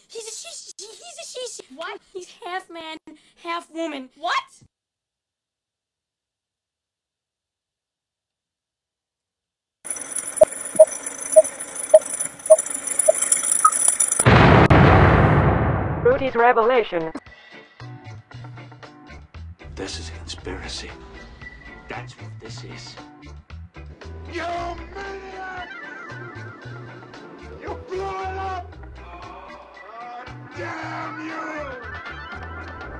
He's a she. What? He's half man, half woman. What? Rudy's revelation. This is a conspiracy. That's what this is. You maniac! You blew it up! Damn you!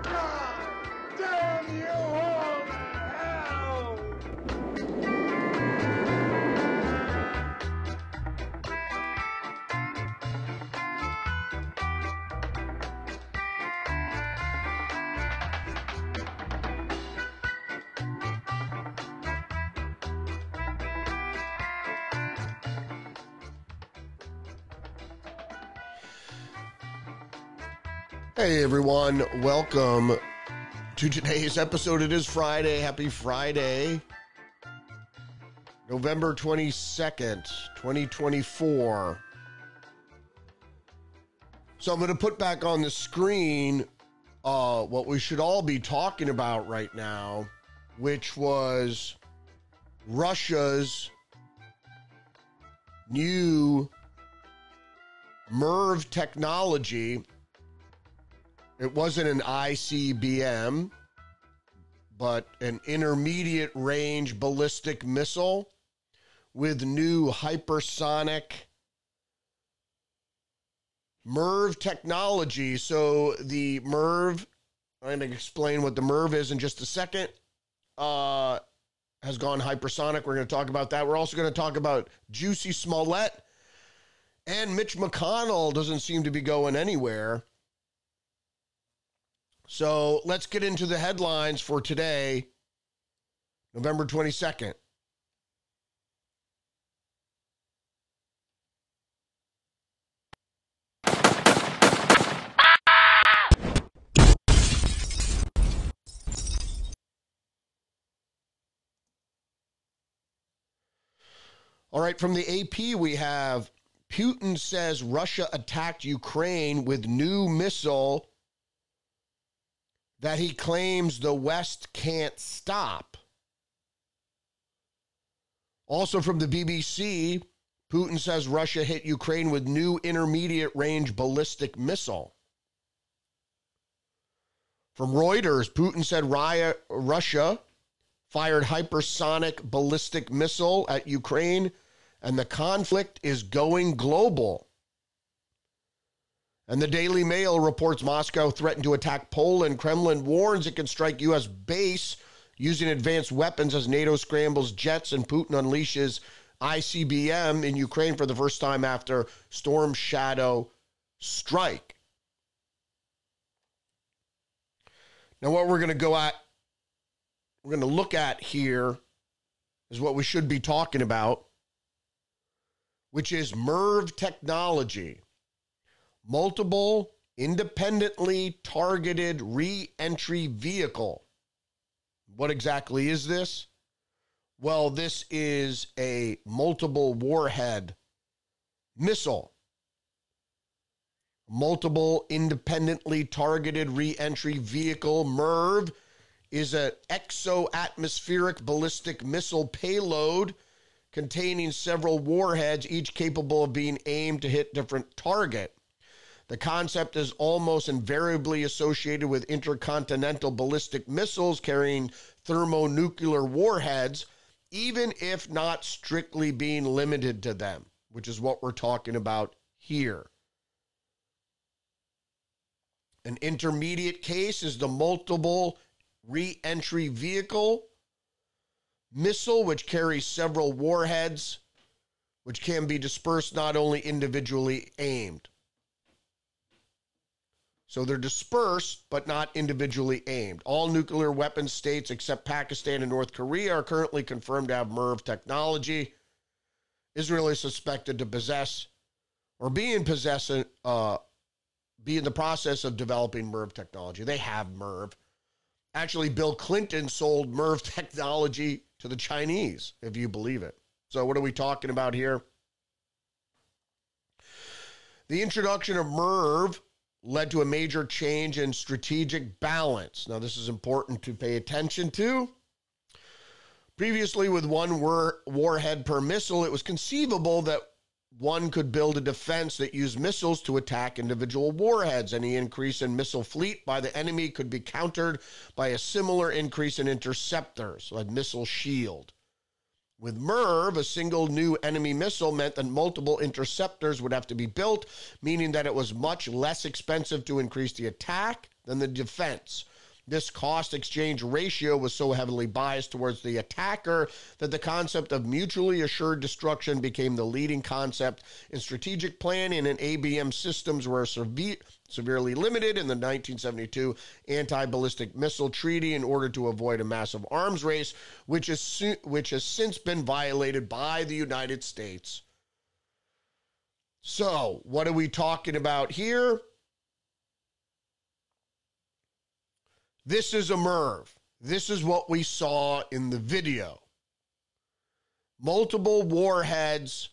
God damn you all to hell! Hey everyone, welcome to today's episode. It is Friday. Happy Friday. November 22nd, 2024. So I'm going to put back on the screen what we should all be talking about right now, which was Russia's new MIRV technology. It wasn't an ICBM, but an intermediate range ballistic missile with new hypersonic MIRV technology. So the MIRV, I'm going to explain what the MIRV is in just a second, has gone hypersonic. We're going to talk about that. We're also going to talk about Jussie Smollett, and Mitch McConnell doesn't seem to be going anywhere. So let's get into the headlines for today, November 22nd. All right, from the AP we have Putin says Russia attacked Ukraine with new missile that he claims the West can't stop. Also from the BBC, Putin says Russia hit Ukraine with new intermediate range ballistic missile. From Reuters, Putin said Russia fired hypersonic ballistic missile at Ukraine and the conflict is going global. And the Daily Mail reports Moscow threatened to attack Poland. Kremlin warns it can strike U.S. base using advanced weapons as NATO scrambles jets, and Putin unleashes ICBM in Ukraine for the first time after Storm Shadow strike. Now what we're going to look at here is what we should be talking about, which is MIRV technology. Multiple independently targeted re-entry vehicle. What exactly is this? Well, this is a multiple warhead missile. Multiple independently targeted re-entry vehicle, MIRV, is an exo-atmospheric ballistic missile payload containing several warheads, each capable of being aimed to hit different target. The concept is almost invariably associated with intercontinental ballistic missiles carrying thermonuclear warheads, even if not strictly being limited to them, which is what we're talking about here. An intermediate case is the multiple re-entry vehicle missile, which carries several warheads, which can be dispersed, not only individually aimed. So they're dispersed, but not individually aimed. All nuclear weapon states except Pakistan and North Korea are currently confirmed to have MIRV technology. Israel is suspected to possess or be in the process of developing MIRV technology. They have MIRV. Actually, Bill Clinton sold MIRV technology to the Chinese, if you believe it. So what are we talking about here? The introduction of MIRV led to a major change in strategic balance. Now, this is important to pay attention to. Previously, with one warhead per missile, it was conceivable that one could build a defense that used missiles to attack individual warheads. Any increase in missile fleet by the enemy could be countered by a similar increase in interceptors, like missile shield. With MIRV, a single new enemy missile meant that multiple interceptors would have to be built, meaning that it was much less expensive to increase the attack than the defense. This cost exchange ratio was so heavily biased towards the attacker that the concept of mutually assured destruction became the leading concept in strategic planning, and ABM systems were severely limited in the 1972 Anti-Ballistic Missile Treaty in order to avoid a massive arms race, which has since been violated by the United States. So, what are we talking about here? This is a MIRV. This is what we saw in the video. Multiple warheads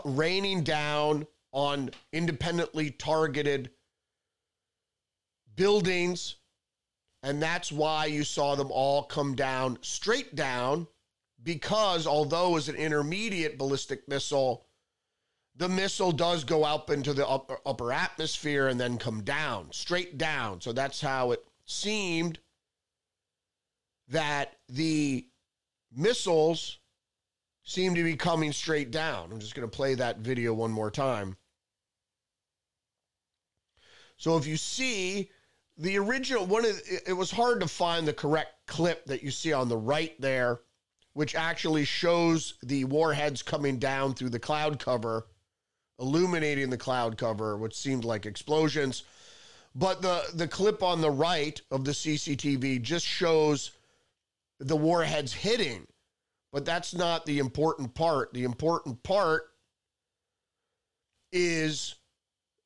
raining down on independently targeted buildings, and that's why you saw them all come down straight down, because although it was an intermediate ballistic missile, the missile does go up into the upper atmosphere and then come down, straight down. So that's how it seemed that the missiles seem to be coming straight down. I'm just going to play that video one more time. So if you see the original it was hard to find the correct clip that you see on the right there, which actually shows the warheads coming down through the cloud cover, illuminating the cloud cover, which seemed like explosions. But the clip on the right of the CCTV just shows the warheads hitting. But that's not the important part. The important part is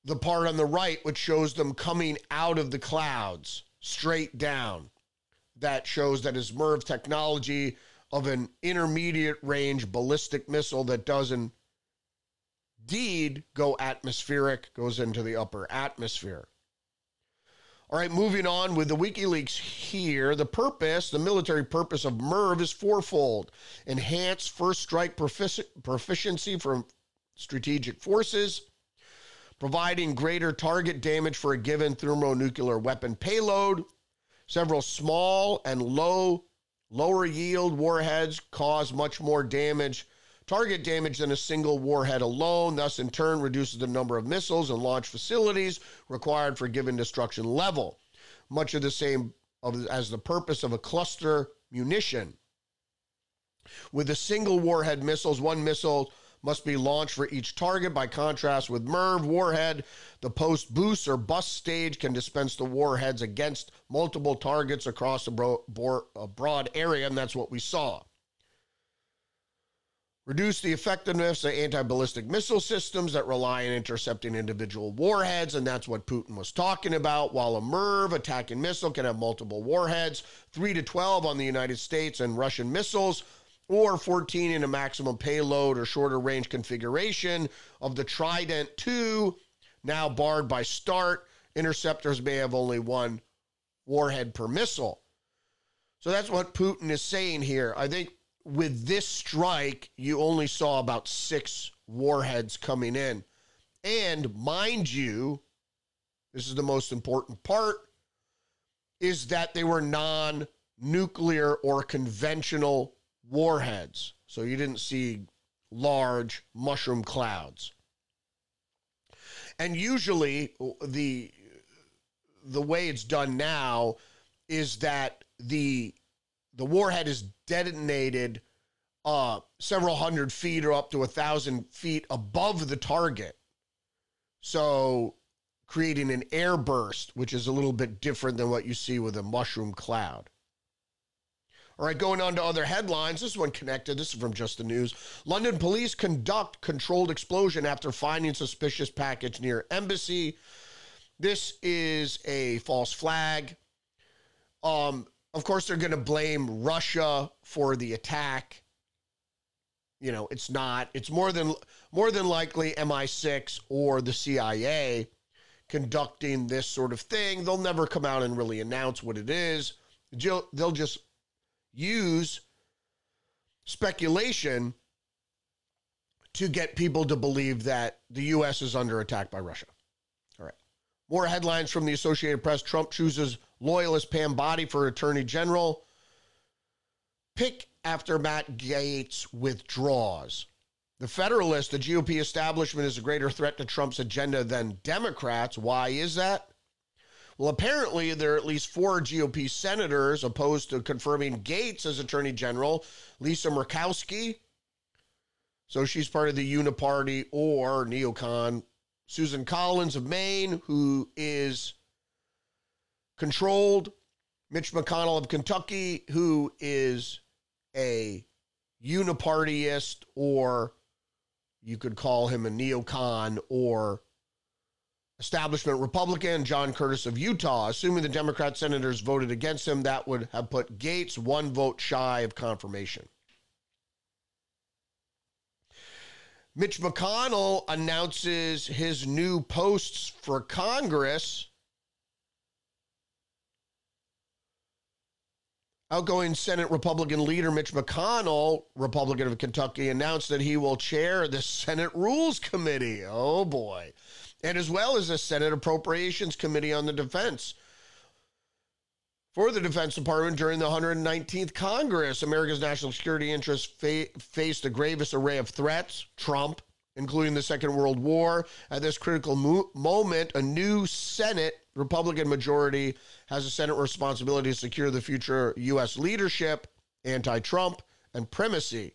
the part on the right, which shows them coming out of the clouds, straight down. That shows that it's MIRV technology of an intermediate range ballistic missile that doesn't indeed go atmospheric, goes into the upper atmosphere. All right, moving on with the WikiLeaks here. The military purpose of MIRV is fourfold. Enhance first strike proficiency for strategic forces, providing greater target damage for a given thermonuclear weapon payload. Several small and lower yield warheads cause much more target damage than a single warhead alone, thus in turn reduces the number of missiles and launch facilities required for a given destruction level. Much of the same as the purpose of a cluster munition. With the single warhead missiles, one missile must be launched for each target. By contrast with MIRV warhead, the post-boost or bust stage can dispense the warheads against multiple targets across a broad area, and that's what we saw. Reduce the effectiveness of anti-ballistic missile systems that rely on intercepting individual warheads, and that's what Putin was talking about. While a MIRV attacking missile can have multiple warheads, 3 to 12 on the United States and Russian missiles, or 14 in a maximum payload or shorter range configuration of the Trident II, now barred by START, interceptors may have only one warhead per missile. So that's what Putin is saying here. I think with this strike, you only saw about 6 warheads coming in. And mind you, this is the most important part, is that they were non-nuclear or conventional warheads. So you didn't see large mushroom clouds. And usually the way it's done now is that the warhead is detonated several hundred feet or up to 1,000 feet above the target. So creating an air burst, which is a little bit different than what you see with a mushroom cloud. All right, going on to other headlines. This one connected. This is from Just the News. London police conduct controlled explosion after finding suspicious package near embassy. This is a false flag. Of course, they're going to blame Russia for the attack. it's not. It's more than likely MI6 or the CIA conducting this sort of thing. They'll never come out and really announce what it is. They'll just use speculation to get people to believe that the U.S. is under attack by Russia. All right. More headlines from the Associated Press. Trump chooses loyalist Pam Bondi for Attorney General. Pick after Matt Gaetz withdraws. The Federalist, the GOP establishment, is a greater threat to Trump's agenda than Democrats. Why is that? Well, apparently there are at least 4 GOP senators opposed to confirming Gaetz as Attorney General. Lisa Murkowski, so she's part of the Uniparty or neocon. Susan Collins of Maine, who is controlled. Mitch McConnell of Kentucky, who is a unipartyist, or you could call him a neocon or establishment Republican. John Curtis of Utah. Assuming the Democrat senators voted against him, that would have put Gaetz 1 vote shy of confirmation. Mitch McConnell announces his new posts for Congress. Outgoing Senate Republican leader Mitch McConnell, Republican of Kentucky, announced that he will chair the Senate Rules Committee. Oh, boy. And as well as the Senate Appropriations Committee on the Defense. For the Defense Department during the 119th Congress, America's national security interests faced the gravest array of threats. Trump, including the Second World War. At this critical moment, a new Senate Republican majority has a Senate responsibility to secure the future U.S. leadership, anti-Trump, and primacy.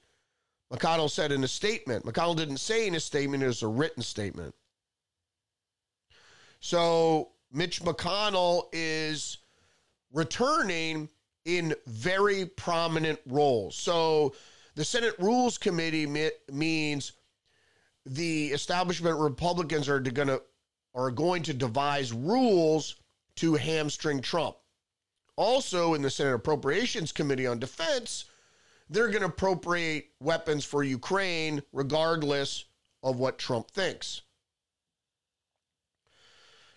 McConnell said in a statement. McConnell didn't say in his statement, it was a written statement. So Mitch McConnell is returning in very prominent roles. So the Senate Rules Committee means the establishment Republicans are going to devise rules to hamstring Trump. Also, in the Senate Appropriations Committee on Defense, they're going to appropriate weapons for Ukraine regardless of what Trump thinks.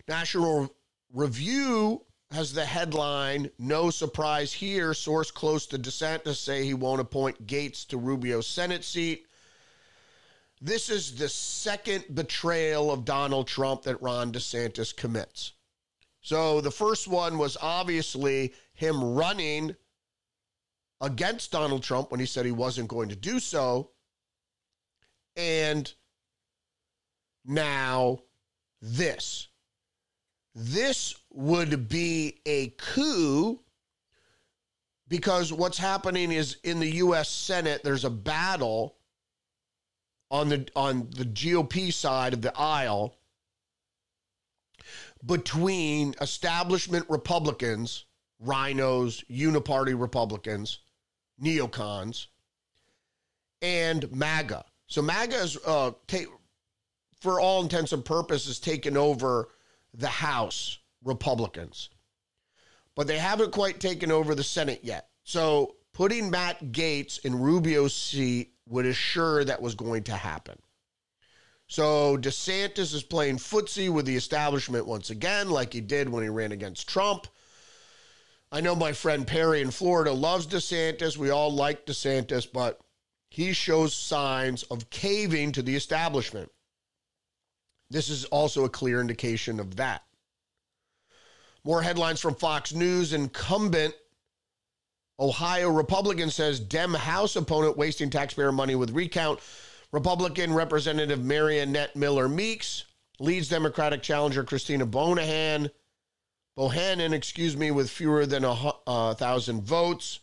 National Review has the headline, "No surprise here, source close to DeSantis say he won't appoint Gaetz to Rubio's Senate seat." This is the second betrayal of Donald Trump that Ron DeSantis commits. So the first one was obviously him running against Donald Trump when he said he wasn't going to do so. And now this. This would be a coup because what's happening is in the U.S. Senate, there's a battle on the GOP side of the aisle between establishment Republicans, rhinos, uniparty Republicans, neocons, and MAGA. So MAGA is, for all intents and purposes, taken over the House Republicans. But they haven't quite taken over the Senate yet. So putting Matt Gaetz in Rubio's seat would assure that was going to happen. So DeSantis is playing footsie with the establishment once again, like he did when he ran against Trump. I know my friend Perry in Florida loves DeSantis. We all like DeSantis, but he shows signs of caving to the establishment. This is also a clear indication of that. More headlines from Fox News. Incumbent Ohio Republican says Dem House opponent wasting taxpayer money with recount. Republican Representative Mariannette Miller Meeks leads Democratic challenger Christina Bohannon, with fewer than 1,000 votes.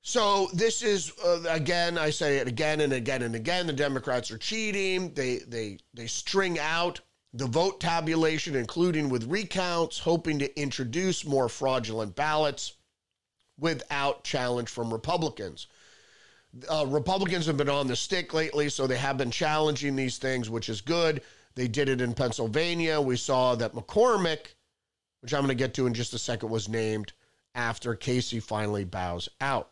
So this is, again, I say it again and again and again, the Democrats are cheating. They string out the vote tabulation, including with recounts, hoping to introduce more fraudulent ballots without challenge from Republicans. Republicans have been on the stick lately, so they have been challenging these things, which is good. They did it in Pennsylvania. We saw that McCormick, which I'm going to get to in just a second, was named after Casey finally bows out.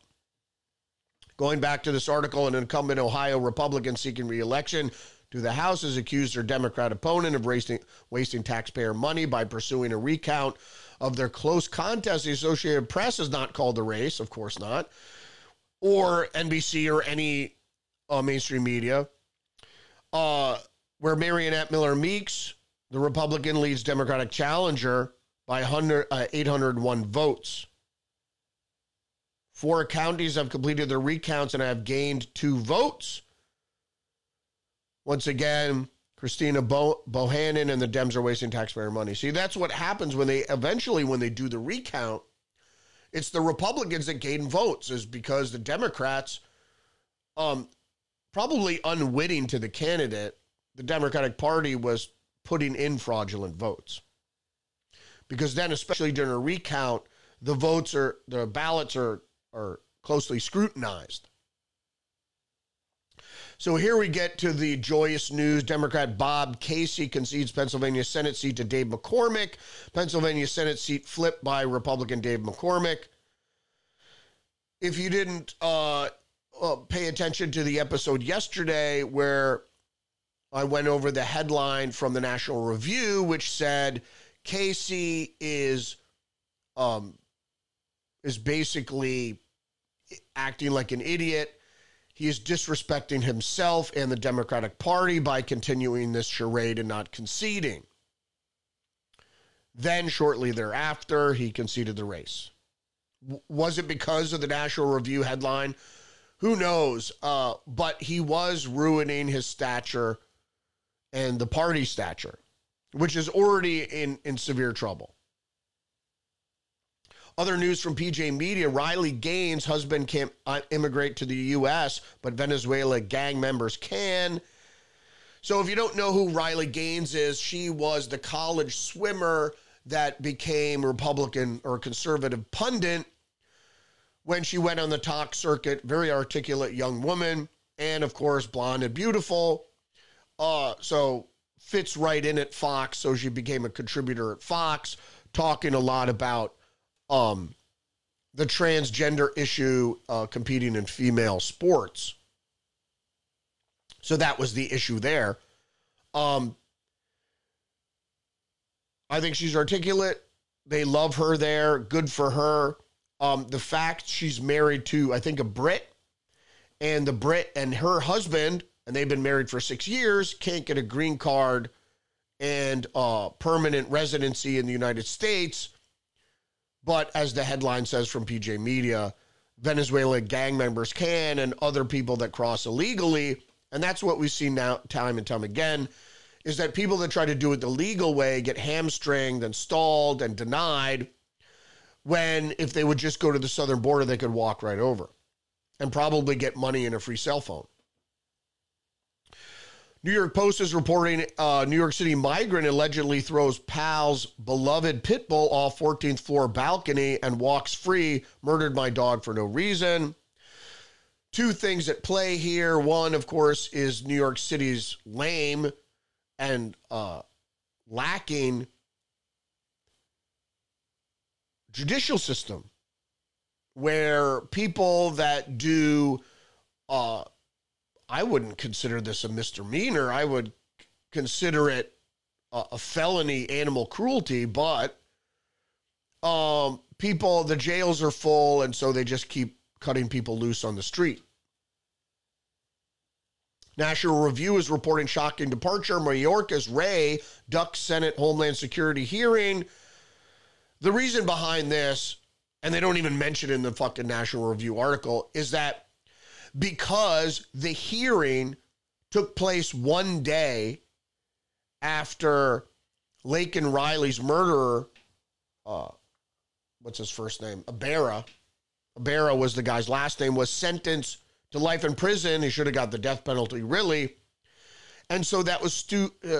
Going back to this article, an incumbent Ohio Republican seeking re-election to the House has accused their Democrat opponent of wasting taxpayer money by pursuing a recount of their close contest. The Associated Press has not called the race, of course not, or NBC or any mainstream media, where Marionette Miller Meeks, the Republican, leads Democratic challenger by 801 votes. 4 counties have completed their recounts and have gained 2 votes. Once again, Christina Bohannon and the Dems are wasting taxpayer money. See, that's what happens when they do the recount. It's the Republicans that gain votes, is because the Democrats, probably unwitting to the candidate, the Democratic Party was putting in fraudulent votes. Because then, especially during a recount, the ballots are closely scrutinized. So here we get to the joyous news. Democrat Bob Casey concedes Pennsylvania Senate seat to Dave McCormick. Pennsylvania Senate seat flipped by Republican Dave McCormick. If you didn't pay attention to the episode yesterday where I went over the headline from the National Review, which said Casey is basically acting like an idiot. He is disrespecting himself and the Democratic Party by continuing this charade and not conceding. Then, shortly thereafter, he conceded the race. Was it because of the National Review headline? Who knows? But he was ruining his stature and the party stature, which is already in severe trouble. Other news from PJ Media, Riley Gaines' husband can't immigrate to the U.S., but Venezuela gang members can. So if you don't know who Riley Gaines is, she was the college swimmer that became Republican or conservative pundit when she went on the talk circuit. Very articulate young woman, and of course, blonde and beautiful. So fits right in at Fox, so she became a contributor at Fox, talking a lot about the transgender issue, competing in female sports. So that was the issue there. I think she's articulate. They love her there. Good for her. The fact she's married to, I think, a Brit, and the Brit and her husband, and they've been married for 6 years, can't get a green card and permanent residency in the United States. But as the headline says from PJ Media, Venezuela gang members can, and other people that cross illegally. And that's what we've seen now time and time again, is that people that try to do it the legal way get hamstringed and stalled and denied, when if they would just go to the southern border, they could walk right over and probably get money and a free cell phone. New York Post is reporting New York City migrant allegedly throws pal's beloved pit bull off 14th floor balcony and walks free, murdered my dog for no reason. 2 things at play here. One, of course, is New York City's lame and lacking judicial system, where people that do I wouldn't consider this a misdemeanor. I would consider it a felony animal cruelty, but people, the jails are full, and so they just keep cutting people loose on the street. National Review is reporting shocking departure. Mayorkas Ray ducks Senate Homeland Security hearing. The reason behind this, and they don't even mention it in the fucking National Review article, is that because the hearing took place one day after Laken Riley's murderer, what's his first name? Ibarra was the guy's last name, was sentenced to life in prison. He should have got the death penalty, really. And so that was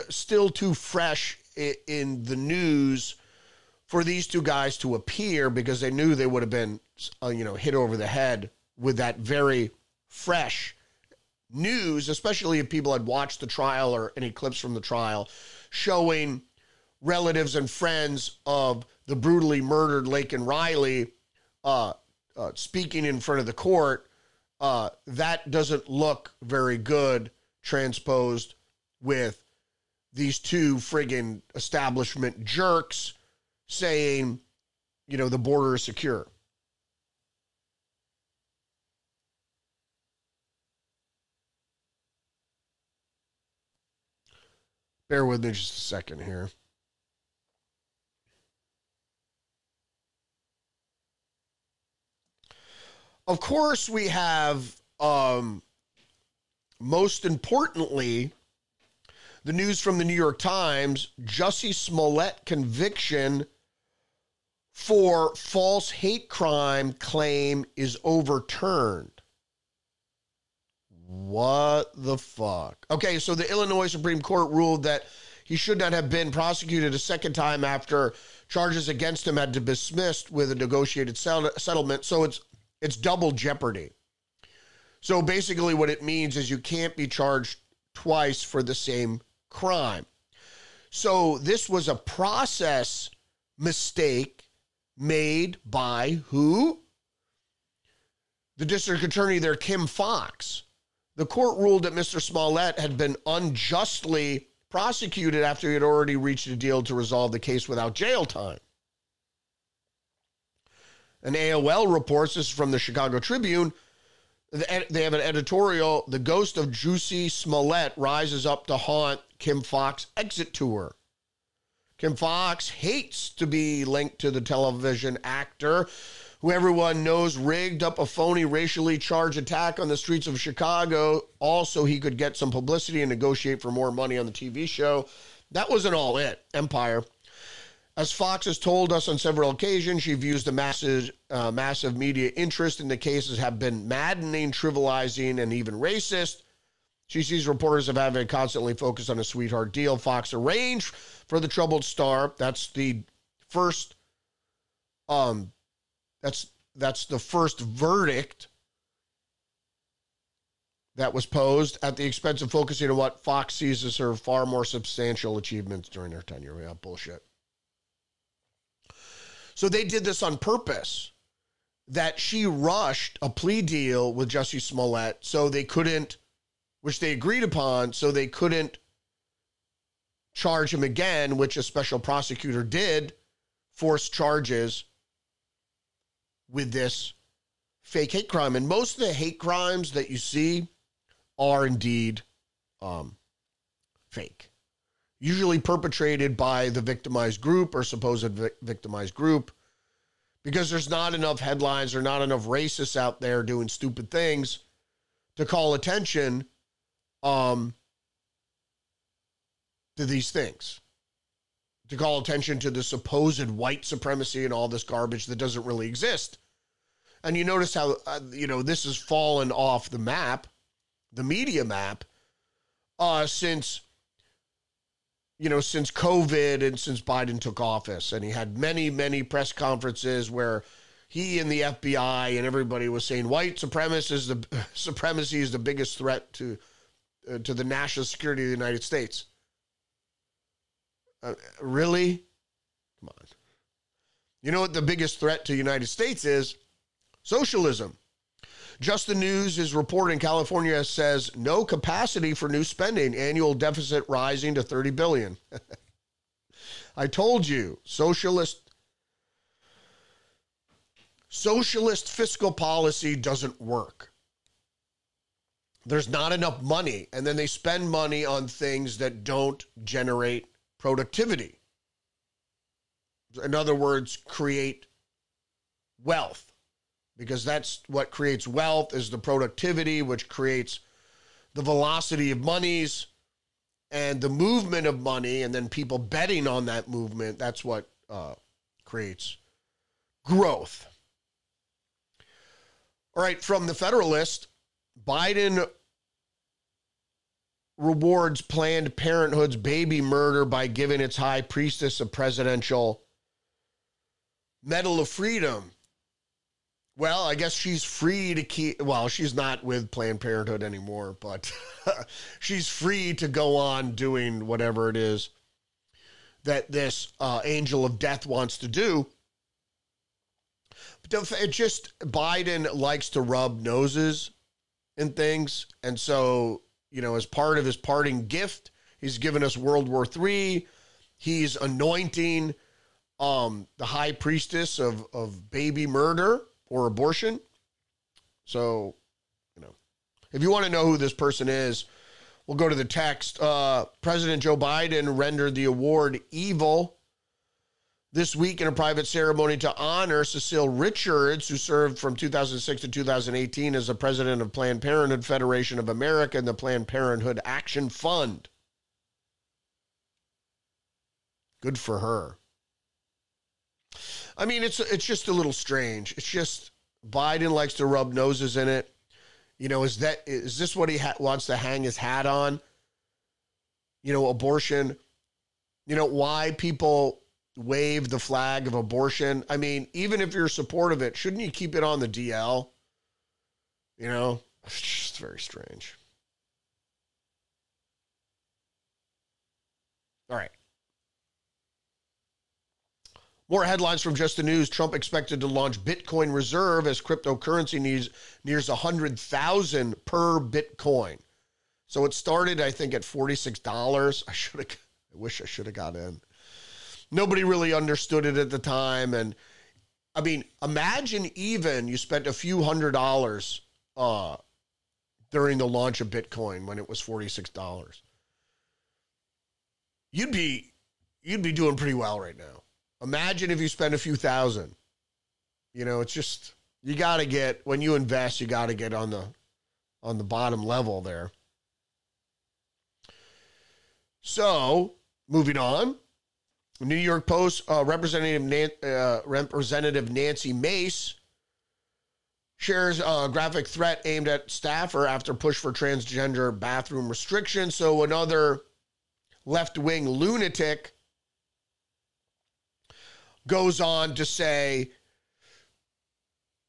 still too fresh in the news for these 2 guys to appear, because they knew they would have been, hit over the head with that very fresh news, especially if people had watched the trial or any clips from the trial showing relatives and friends of the brutally murdered Laken Riley speaking in front of the court that doesn't look very good transposed with these two friggin' establishment jerks saying, the border is secure. Bear with me just a second here. Of course, we have, most importantly, the news from the New York Times, Jussie Smollett conviction for false hate crime claim is overturned. What the fuck? Okay, so the Illinois Supreme Court ruled that he should not have been prosecuted a second time after charges against him had to be dismissed with a negotiated settlement. So it's double jeopardy. So basically what it means is you can't be charged twice for the same crime. So this was a process mistake made by who? The district attorney there, Kim Foxx. The court ruled that Mr. Smollett had been unjustly prosecuted after he had already reached a deal to resolve the case without jail time. An AOL reports, this is from the Chicago Tribune, they have an editorial, the ghost of Jussie Smollett rises up to haunt Kim Foxx exit tour. Kim Foxx hates to be linked to the television actor who everyone knows rigged up a phony racially charged attack on the streets of Chicago. Also, he could get some publicity and negotiate for more money on the TV show. That wasn't all it, Empire. As Fox has told us on several occasions, she views the massive media interest in the cases have been maddening, trivializing, and even racist. She sees reporters of having constantly focused on a sweetheart deal Fox arranged for the troubled star. That's the first, that's the first verdict that was posed at the expense of focusing on what Fox sees as her far more substantial achievements during her tenure. Yeah, bullshit. So they did this on purpose, that she rushed a plea deal with Jussie Smollett so they couldn't, which they agreed upon, so they couldn't charge him again, which a special prosecutor did, force charges with this fake hate crime. And most of the hate crimes that you see are indeed fake. Usually perpetrated by the victimized group or supposed victimized group, because there's not enough headlines or not enough racists out there doing stupid things to call attention to these things, to call attention to the supposed white supremacy and all this garbage that doesn't really exist. And you notice how, this has fallen off the map, the media map, since COVID and since Biden took office. And he had many, many press conferences where he and the FBI and everybody was saying white supremacy is the biggest threat to the national security of the United States. Really? Come on. You know what the biggest threat to the United States is? Socialism. Just the News is reporting California says no capacity for new spending, annual deficit rising to $30 billion. I told you, socialist fiscal policy doesn't work. There's not enough money, and then they spend money on things that don't generate productivity. In other words, create wealth. Because that's what creates wealth, is the productivity, which creates the velocity of monies and the movement of money, and then people betting on that movement. That's what creates growth. All right, from the Federalist, Biden rewards Planned Parenthood's baby murder by giving its high priestess a presidential Medal of Freedom. Well, I guess she's free to keep, well, she's not with Planned Parenthood anymore, but she's free to go on doing whatever it is that this angel of death wants to do. But it just, Biden likes to rub noses and things. And so, you know, as part of his parting gift, he's given us World War III. He's anointing the high priestess of baby murder or abortion. So, you know, if you want to know who this person is, we'll go to the text. President Joe Biden rendered the award evil this week in a private ceremony to honor Cecile Richards, who served from 2006 to 2018 as the president of Planned Parenthood Federation of America and the Planned Parenthood Action Fund. Good for her. I mean, it's just a little strange. It's just Biden likes to rub noses in it. You know, is this what he wants to hang his hat on? You know, abortion. You know, why people wave the flag of abortion? I mean, even if you're supportive of it, shouldn't you keep it on the DL? You know, it's just very strange. All right. More headlines from Just the News. Trump expected to launch Bitcoin reserve as cryptocurrency nears 100,000 per Bitcoin. So it started, I think, at $46. I wish I should have got in. Nobody really understood it at the time. And I mean, imagine even you spent a few $100s during the launch of Bitcoin when it was $46. You'd be doing pretty well right now. Imagine if you spend a few thousand. You know, it's just, you got to get, when you invest, you got to get on the bottom level there. So, moving on. New York Post, Representative Nancy Mace shares a graphic threat aimed at staffer after push for transgender bathroom restrictions. So another left-wing lunatic goes on to say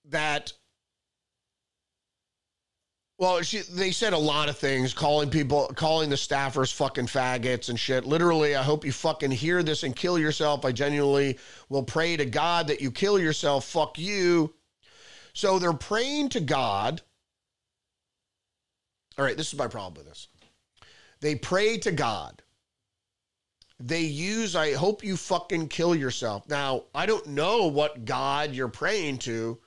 that, well, they said a lot of things, calling the staffers fucking faggots and shit. Literally, I hope you fucking hear this and kill yourself. I genuinely will pray to God that you kill yourself. Fuck you. So they're praying to God. All right, this is my problem with this. They pray to God. They use, I hope you fucking kill yourself. Now, I don't know what God you're praying to,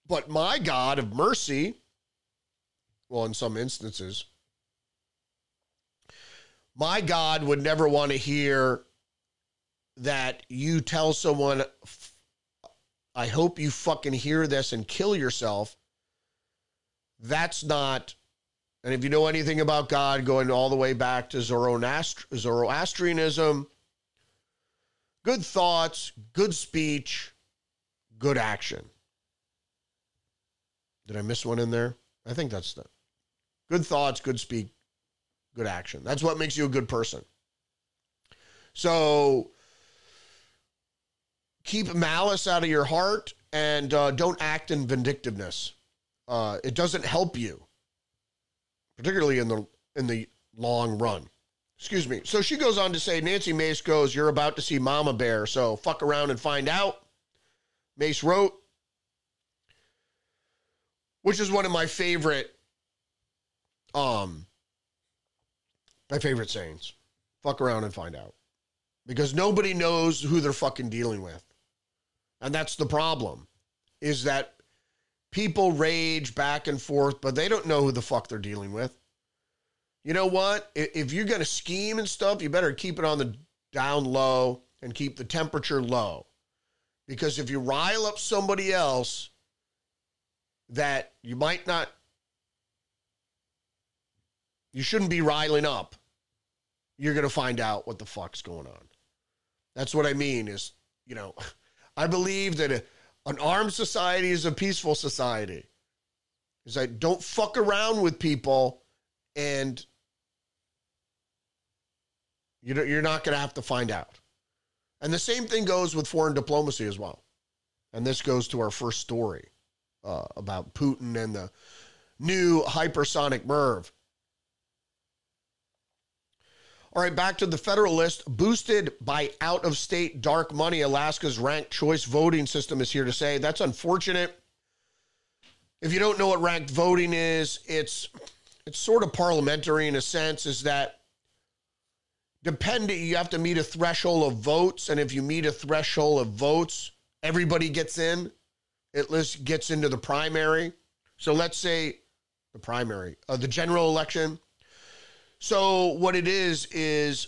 but my God of mercy, well, in some instances, my God would never want to hear that you tell someone, I hope you fucking hear this and kill yourself. That's not, and if you know anything about God, going all the way back to Zoroastrianism, good thoughts, good speech, good action. Did I miss one in there? I think that's the good thoughts, good speak, good action. That's what makes you a good person. So keep malice out of your heart and don't act in vindictiveness. It doesn't help you, particularly in the long run. Excuse me. So she goes on to say, Nancy Mace goes, you're about to see Mama Bear, so fuck around and find out. Mace wrote, which is one of my favorite sayings. Fuck around and find out. Because nobody knows who they're fucking dealing with. And that's the problem, is that people rage back and forth, but they don't know who the fuck they're dealing with. You know what? If you're going to scheme and stuff, you better keep it on the down low and keep the temperature low. Because if you rile up somebody else that you might not, you shouldn't be riling up, you're going to find out what the fuck's going on. That's what I mean is, you know, I believe that an armed society is a peaceful society. Is that don't fuck around with people and you're not going to have to find out. And the same thing goes with foreign diplomacy as well. And this goes to our first story about Putin and the new hypersonic MIRV. All right, back to the Federalist. Boosted by out-of-state dark money, Alaska's ranked choice voting system is here to say. That's unfortunate. If you don't know what ranked voting is, it's sort of parliamentary in a sense, is that you have to meet a threshold of votes, and if you meet a threshold of votes, everybody gets in. It gets into the primary. So let's say the primary, the general election. So what it is,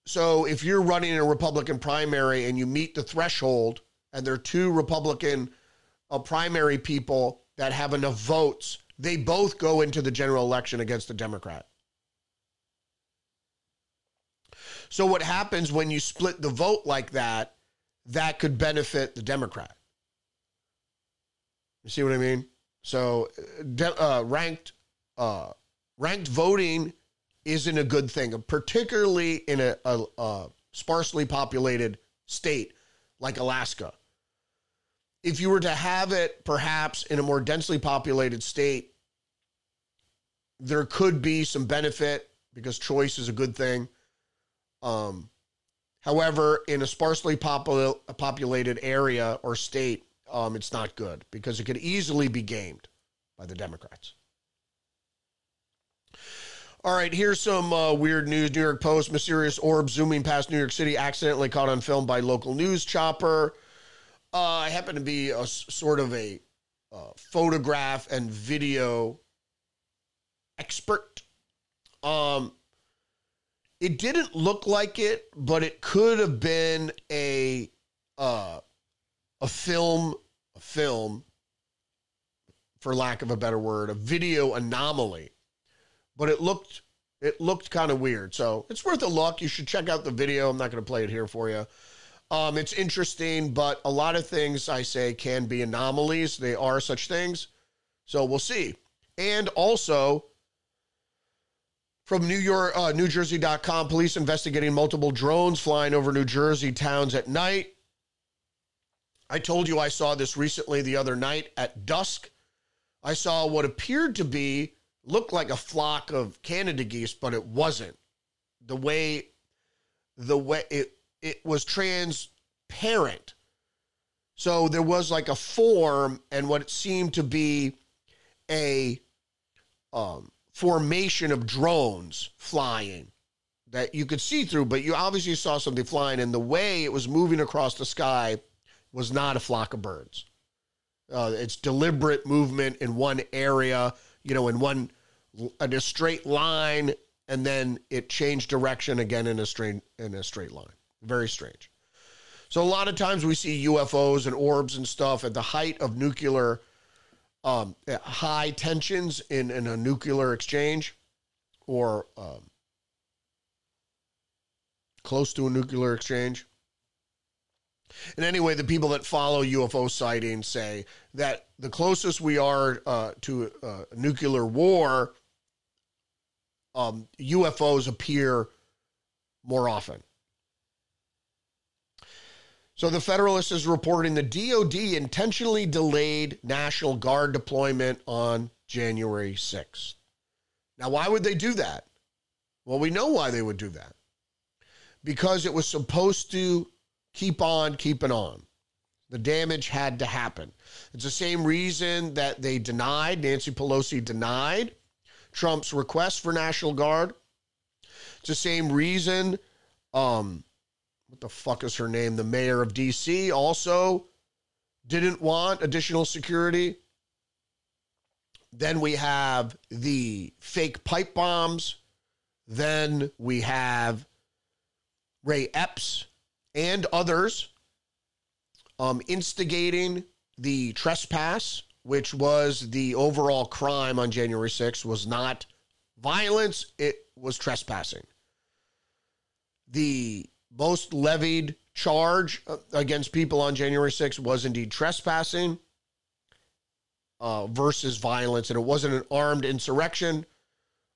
so if you're running a Republican primary and you meet the threshold, and there are two Republican primary people that have enough votes, they both go into the general election against the Democrat. So what happens when you split the vote like that, that could benefit the Democrat. You see what I mean? So ranked voting isn't a good thing, particularly in a sparsely populated state like Alaska. If you were to have it perhaps in a more densely populated state, there could be some benefit because choice is a good thing. However, in a sparsely populated area or state, it's not good because it could easily be gamed by the Democrats. All right, here's some weird news. New York Post, mysterious orb zooming past New York City, accidentally caught on film by local news chopper. I happen to be a sort of a photograph and video expert. It didn't look like it, but it could have been a film, for lack of a better word, a video anomaly. But it looked kind of weird. So it's worth a look. You should check out the video. I'm not going to play it here for you. It's interesting, but a lot of things I say can be anomalies. They are such things. So we'll see. And also, from NewJersey.com, police investigating multiple drones flying over New Jersey towns at night. I told you I saw this recently the other night at dusk. I saw what appeared to look like a flock of Canada geese, but it wasn't. The way it was transparent. So there was like a form and what it seemed to be a formation of drones flying that you could see through, but you obviously saw something flying, and the way it was moving across the sky was not a flock of birds. It's deliberate movement in one area, in a straight line, and then it changed direction again in a straight line. Very strange. So a lot of times we see UFOs and orbs and stuff at the height of nuclear high tensions in a nuclear exchange, or close to a nuclear exchange. And anyway, the people that follow UFO sightings say that the closest we are to a nuclear war, UFOs appear more often. So the Federalist is reporting the DOD intentionally delayed National Guard deployment on January 6th. Now, why would they do that? Well, we know why they would do that. Because it was supposed to keep on keeping on. The damage had to happen. It's the same reason that Nancy Pelosi denied Trump's request for National Guard. It's the same reason, what the fuck is her name? The mayor of D.C. also didn't want additional security. Then we have the fake pipe bombs. Then we have Ray Epps and others instigating the trespass, which was the overall crime on January 6th, was not violence, it was trespassing. The most levied charge against people on January 6th was indeed trespassing versus violence, and it wasn't an armed insurrection.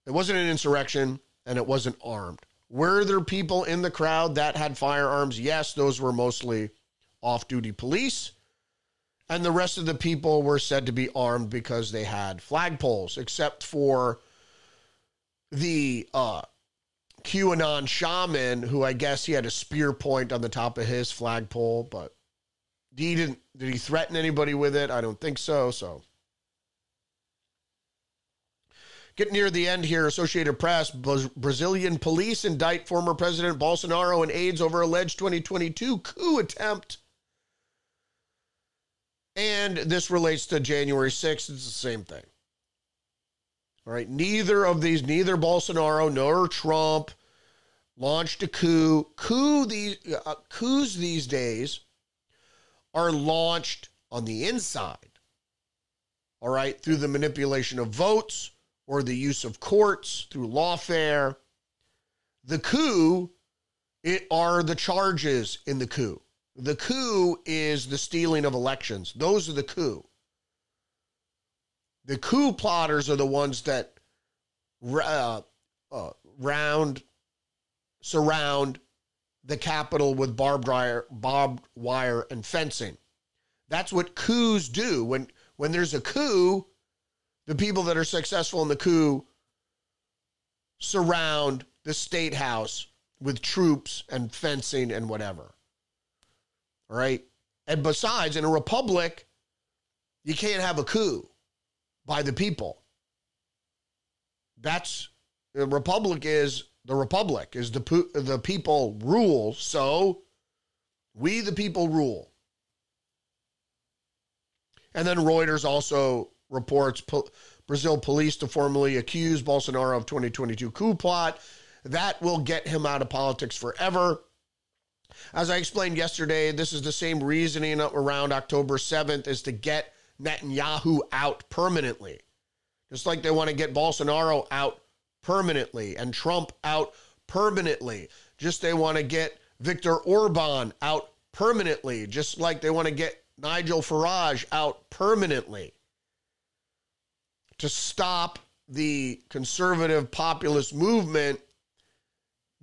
It wasn't an insurrection, and it wasn't armed. Were there people in the crowd that had firearms? Yes, those were mostly off-duty police. And the rest of the people were said to be armed because they had flagpoles, except for the QAnon shaman, who I guess he had a spear point on the top of his flagpole, but did he threaten anybody with it? I don't think so. So Getting near the end here, Associated Press, Brazilian police indict former President Bolsonaro and aides over alleged 2022 coup attempt. And this relates to January 6th. It's the same thing. All right, neither Bolsonaro nor Trump launched a coup. Coups these days are launched on the inside. All right, through the manipulation of votes or the use of courts, through lawfare. The coup are the charges in the coup. The coup is the stealing of elections. Those are the coup. The coup plotters are the ones that surround the Capitol with barbed wire and fencing. That's what coups do. When there's a coup, the people that are successful in the coup surround the state house with troops and fencing and whatever. All right? And besides, in a republic, you can't have a coup by the people. That's the republic is the people rule. So we the people rule. And then Reuters also reports Brazil police to formally accuse Bolsonaro of 2022 coup plot. That will get him out of politics forever. As I explained yesterday, this is the same reasoning around October 7th is to get Netanyahu out permanently. Just like they want to get Bolsonaro out permanently and Trump out permanently. Just they want to get Viktor Orban out permanently. Just like they want to get Nigel Farage out permanently. To stop the conservative populist movement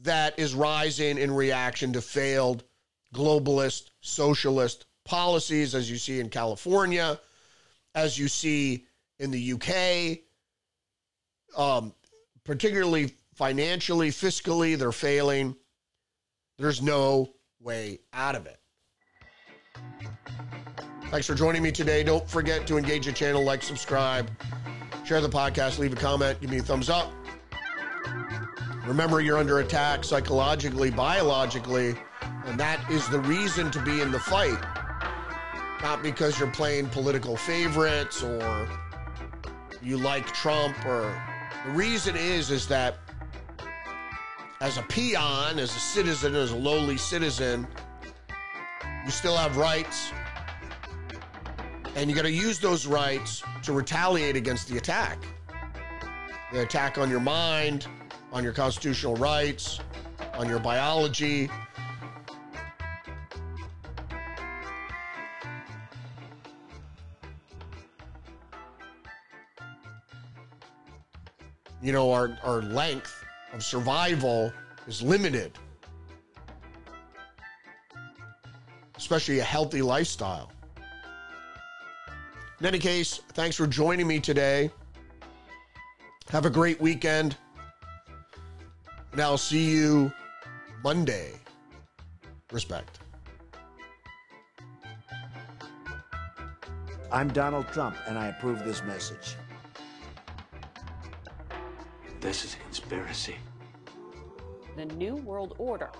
that is rising in reaction to failed globalist socialist policies, as you see in California, as you see in the UK, particularly financially, fiscally, they're failing. There's no way out of it. Thanks for joining me today. Don't forget to engage the channel, like, subscribe, share the podcast, leave a comment, give me a thumbs up. Remember, you're under attack psychologically, biologically, and that is the reason to be in the fight. Not because you're playing political favorites or you like Trump, or the reason is that as a peon, as a citizen, as a lowly citizen, you still have rights, and you got to use those rights to retaliate against the attack. The attack on your mind, on your constitutional rights, on your biology. You know, our length of survival is limited, especially a healthy lifestyle. In any case, thanks for joining me today. Have a great weekend. And I'll see you Monday. Respect. I'm Donald Trump, and I approve this message. This is a conspiracy. The New World Order